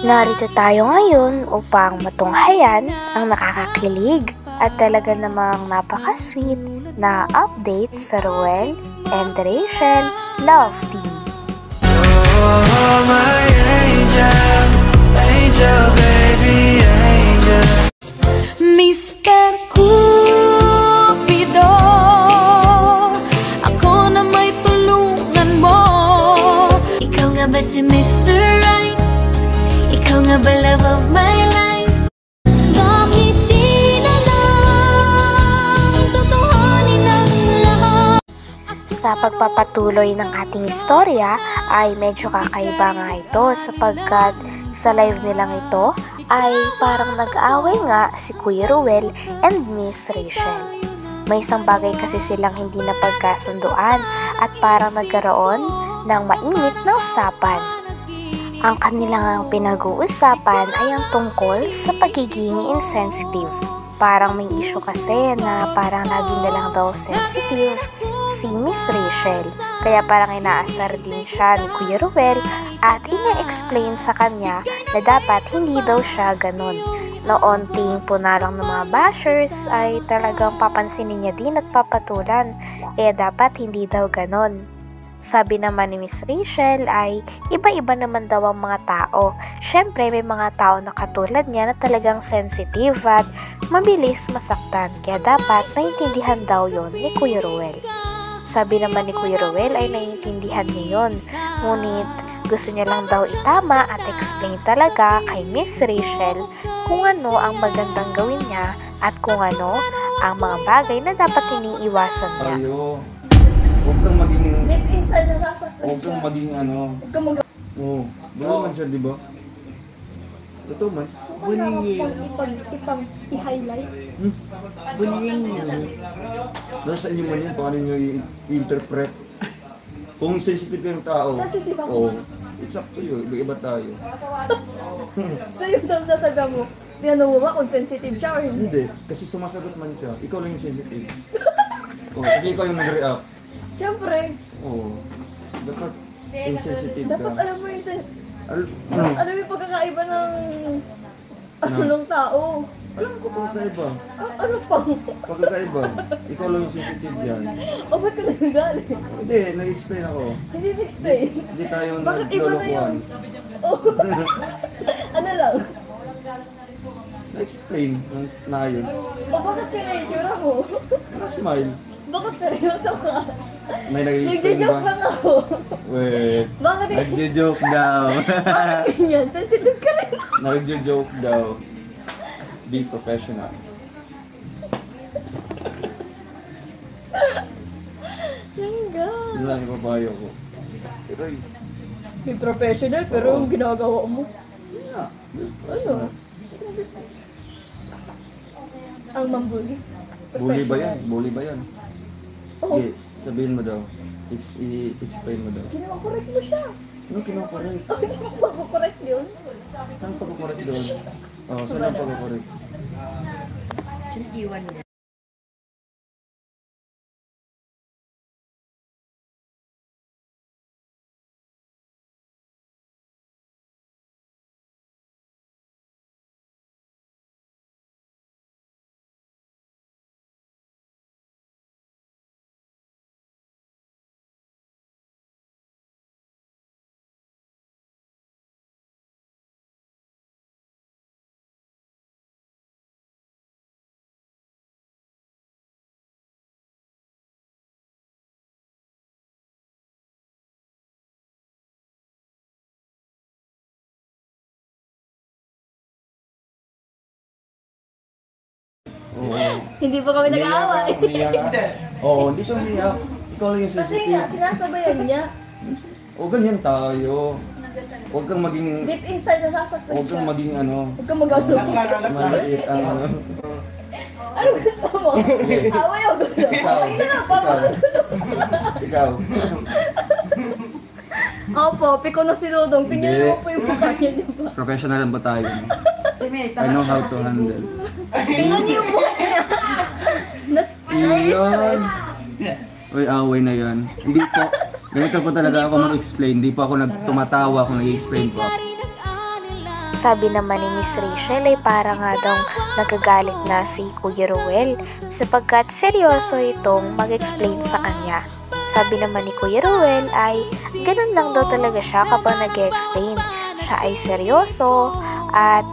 Narito tayo ngayon upang matunghayan ang nakakakilig at talaga namang napaka-sweet na update sa Ruel and Rachel Love Team. Oh, my angel, angel, baby, angel. Mr. Cupido, ako na may tulungan mo. Ikaw nga ba si Mr. Right? Ikaw nga ba love of my life? Bakit di na lang tutuhanin ang lahat? Sa pagpapatuloy ng ating istorya ay medyo kakaiba nga ito sapagkat sa live nilang ito ay parang nag-away nga si Kuya Ruel and Miss Rachel. May isang bagay kasi silang hindi napagkasunduan at parang nagkaroon ng mainit na usapan. Ang kanilang pinag-uusapan ay ang tungkol sa pagiging insensitive. Parang may issue kasi na parang lagi na lang daw sensitive si Miss Rachel. Kaya parang inaasar din siya ni Kuya Ruel at ina-explain sa kanya na dapat hindi daw siya ganun. Noon tingin na lang ng mga bashers ay talagang papansinin niya din at papatulan. Dapat hindi daw ganun. Sabi naman ni Miss Rachel ay iba-iba naman daw ang mga tao. Syempre may mga tao na katulad niya na talagang sensitive at mabilis masaktan. Kaya dapat naiintindihan daw yon ni Kuya Ruel. Sabi naman ni Kuya Ruel ay naiintindihan niya yun. Ngunit gusto niya lang daw itama at explain talaga kay Miss Rachel kung ano ang magandang gawin niya at kung ano ang mga bagay na dapat iniiwasan niya. Huwag kang maging... Deep inside nasasaktan siya. Huwag kang maging ano... Huwag kang Oo. Bala man siya, di ba? Totoo man. Ipang i-highlight. Bullying yun. Nasa inyo man yun, paano nyo i-interpret? Kung sensitive kayong tao. Sensitive ako. Oo. It's up to you. Iba-iba tayo. So yung daw sasabihan mo, tinanong mo ba kung sensitive siya or hindi? Hindi. Kasi sumasagot man siya. Ikaw lang yung sensitive. Kasi ikaw yung nag-react. Siyempre. Oo. Dapat insensitive ka. Dapat alam mo yung Ano? alam mo yung pagkakaiba ng ng tao. Alam ko pagkakaiba. Ano pang? Pagkakaiba. Ikaw lang yung sensitive dyan. O ba't ka nagagalit? Hindi, nag-explain ako. Hindi na-explain. Hindi tayo Bakit iba na yun? naglolokohan. Oh. Ano lang? Na-explain ng naayos. O bakit pinayura mo? Na-smile. Bakit seryoso ka? May nag-explain Nagja-joke ba? lang ako. Wait. Bakit Nagja-joke daw. bakit ganyan? Sensitive ka rin. Nagja-joke daw. Be professional. Langga. Yun lang yung papayo ko. Pero May professional pero yung ginagawa mo. yun nga. Ano? Ang mambuli. Bully ba yan? Bully ba yan? Oh, Sige, sabihin mo daw. I-explain mo daw. kinakorek mo siya. Ano kinokorek? Oh, hindi mo pagkukorek yun. Saan pagkukorek doon? Saan ang pagkukorek? Iwan niya. Oo. Hindi pa kami nag-aaway. Umiyak ka? Oo, hindi siya umiyak. Ikaw lang yung Kasi nga, sensitive. sinasabayan niya. O ganyan tayo. Huwag kang maging... Deep inside nasasaktan Huwag siya. kang maging ano... Huwag kang mag-ano. Maliit ang ano... Ano gusto mo? Away o gusto? Away na lang, parang Ikaw. Opo, piko na si Dodong. Tingnan Hindi. mo po yung mukha niya, di ba? Professional ba tayo? I know how to handle. Tingnan niyo yung mukha niya. Iyon. Na-stress. Uy, away na yan. Hindi po. Ganito po talaga ako mag-explain. Hindi po ako tumatawa kung nag-explain po ako. Sabi naman ni Miss Rachel ay para nga daw nagagalit na si Kuya Ruel sapagkat seryoso itong mag-explain sa kanya. Sabi naman ni Kuya Ruel ay ganun lang daw talaga siya kapag nag-explain. Siya ay seryoso at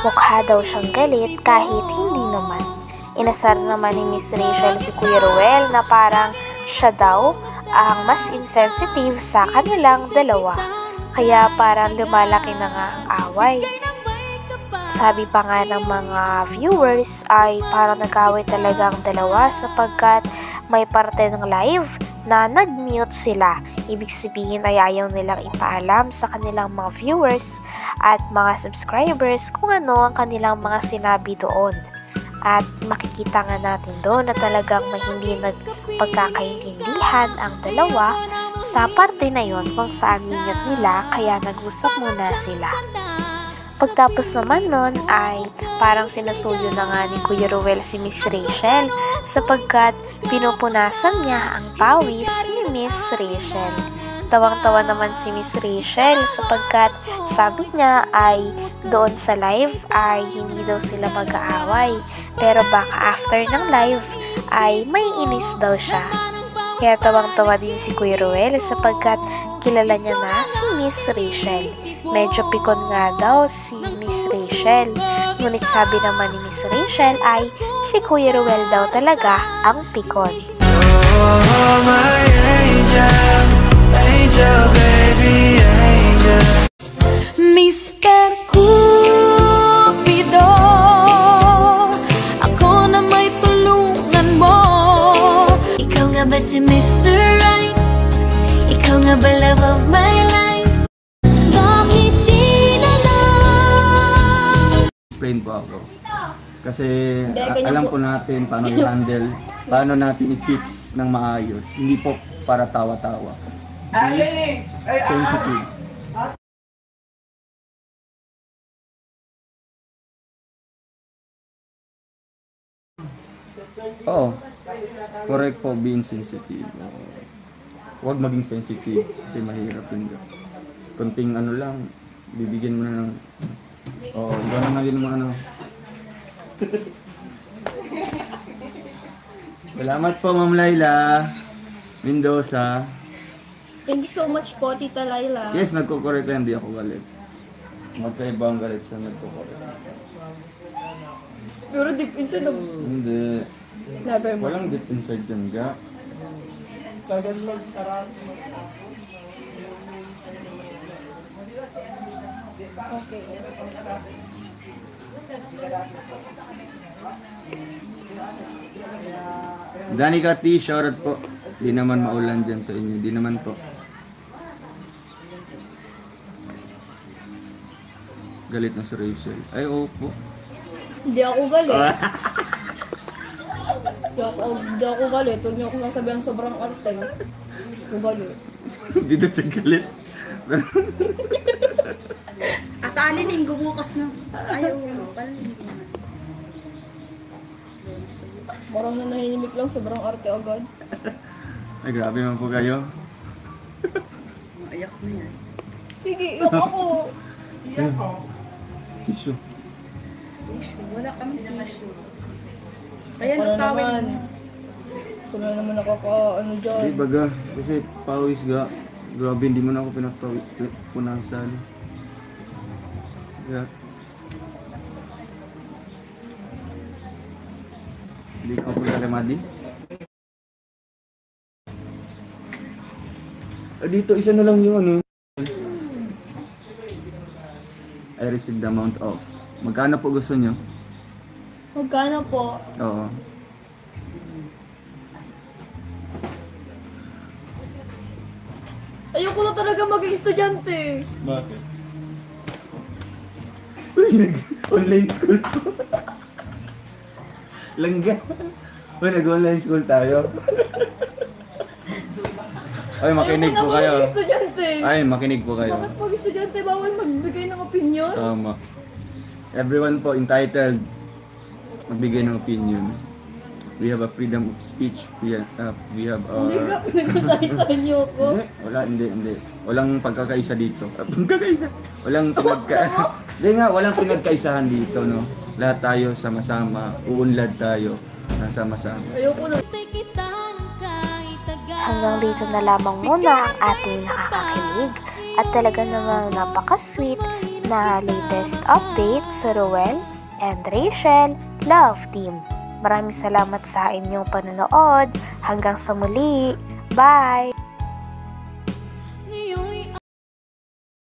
mukha daw siyang galit kahit hindi naman. Inasar naman ni Miss Rachel si Kuya Ruel na parang siya daw ang mas insensitive sa kanilang dalawa. Kaya parang lumalaki na nga ang away. Sabi pa nga ng mga viewers ay parang nag-away talaga ang dalawa sapagkat may parte ng live na nag-mute sila. Ibig sabihin ay ayaw nilang ipaalam sa kanilang mga viewers at mga subscribers kung ano ang kanilang mga sinabi doon. At makikita nga natin doon na talagang may hindi nagpagkakaintindihan ang dalawa sa parte na yon kung saan minute nila kaya nag-usap muna sila. Pagtapos naman nun ay parang sinusuyo na nga ni Kuya Ruel si Miss Rachel sapagkat pinupunasan niya ang pawis ni Miss Rachel. Tawang-tawa naman si Miss Rachel sapagkat sabi niya ay doon sa live ay hindi daw sila mag-aaway. Pero baka after ng live ay may inis daw siya. Kaya tawang-tawa din si Kuya Ruel sapagkat kilala niya na si Miss Rachel. Medyo pikon nga daw si Miss Rachel. Ngunit sabi naman ni Miss Rachel ay si Kuya Ruel daw talaga ang pikon. Oh, my angel, baby, angel. Mr. Cupido, ako na may tulungan mo. Ikaw nga ba si Mr. Right? Ikaw nga ba love of my life? Bakit di na lang? Explain po ako. Kasi alam po natin paano i-handle, paano natin i-fix ng maayos. Hindi po para tawa-tawa. Sensitive. Oo. Correct po, being sensitive. Huwag maging sensitive kasi mahirap yun. Kunting ano lang, bibigyan mo na ng gano'n na yun mga ano. Salamat po, Ma'am Laila Mendoza. Thank you so much po, Tita Laila. Yes, nagko-correct lang, hindi ako galit. Magkaiba ang galit sa nagko-correct. Pero deep inside of... Hindi. Never mind. Walang deep inside dyan, ga. Okay. Danica T, shoutout po. Di naman maulan dyan sa inyo. Di naman po. Galit na si Rachel. Ay, opo. Hindi ako galit. Hindi ako galit. Huwag niyo akong nasabihan sobrang arte. Ako galit. Hindi na siya galit. At alinin, gumukas na. Ayaw, palinin. Parang na nahinimik lang, sobrang arte agad. Ay, grabe man po kayo. Ayak na yan. Sige, iyak ako. Tissue. Tissue, wala kami tissue. Kaya Ano nagtawin naman? mo. Ito na naman nakaka-ano dyan. Hindi baga. Kasi pawis ga. Grabe, hindi mo na ako punasan. Yeah. Hindi ka po kay Madi. Dito, isa na lang yung ano. I received the amount of. Magkano po gusto nyo? Magkano po? Oo. Ayoko na talaga maging estudyante. Bakit? Uy, nag-online school po. Langga. Uy, nag-online school tayo. Ay, makinig Ayoko po na kayo. maging estudyante. Ay, makinig po kayo. Bakit pag estudyante bawal magbigay ng opinion? Tama. Everyone po entitled magbigay ng opinion. we have a freedom of speech. We have Hindi our... ka pinagkakaisa niyo ko. Hindi. Walang pagkakaisa dito. Pagkakaisa. Walang Hindi nga, walang pinagkaisahan dito, no? Lahat tayo sama-sama, uunlad tayo, sama-sama. Ayoko na. Hanggang dito na lamang muna ang ating nakakakilig at talaga namang napaka-sweet na latest update sa Ruel and Rachel Love Team. Maraming salamat sa inyong panonood. Hanggang sa muli. Bye!